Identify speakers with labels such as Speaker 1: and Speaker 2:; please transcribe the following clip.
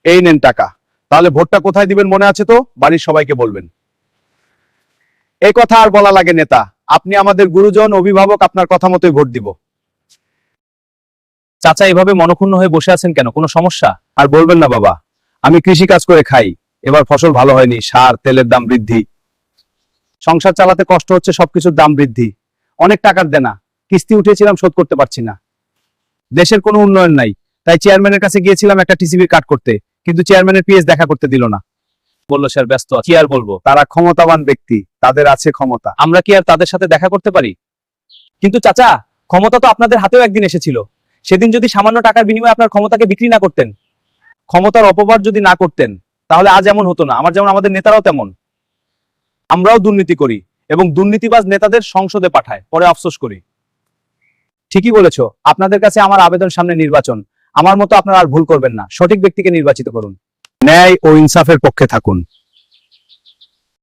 Speaker 1: এই নেন টাকা। তাহলে ভোটটা কোথায় দিবেন মনে আছে তো? বাড়ির সবাইকে বলবেন। এই কথা আর বলা লাগে নেতা, আপনি আমাদের গুরুজন, অভিভাবক, আপনার কথা মতোই ভোট দিব। চাচা এভাবে মনক্ষুণ্ণ হয়ে বসে আছেন কেন? কোনো সমস্যা? আর বলবেন না বাবা, আমি কৃষি কাজ করে খাই, এবার ফসল ভালো হয়নি, সার তেলের দাম বৃদ্ধি, সংসার চালাতে কষ্ট হচ্ছে, সবকিছুর দাম বৃদ্ধি, অনেক টাকার দেনা, কিস্তি উঠিয়েছিলাম শোধ করতে পারছি না, দেশের কোনো উন্নয়ন নাই। তাই চেয়ারম্যানের কাছে গিয়েছিলাম একটা টিসিবির কাট করতে, কিন্তু চেয়ারম্যানের পিএস দেখা করতে দিল না। বললো স্যার ব্যস্ত, কি আর বলবো, তারা ক্ষমতাবান ব্যক্তি, তাদের আছে ক্ষমতা, আমরা কি আর তাদের সাথে দেখা করতে পারি? কিন্তু চাচা, ক্ষমতা তো আপনাদের হাতেও একদিন এসেছিল। সেদিন যদি সামান্য টাকার বিনিময়ে আপনার ক্ষমতাকে বিক্রি না করতেন, ক্ষমতার অপব্যবহার যদি না করতেন, তাহলে আজ এমন হতো না। আমার যেমন আমাদের নেতারাও তেমন, আমরাও দুর্নীতি করি এবং দুর্নীতিবাজ নেতাদের সংসদে পাঠায়, পরে আফসোস করি। ঠিকই বলেছো, আপনাদের কাছে আমার আবেদন, সামনে নির্বাচন, আমার মতো আপনারা আর ভুল করবেন না, সঠিক ব্যক্তিকে নির্বাচিত করুন, ন্যায় ও ইনসাফের পক্ষে থাকুন।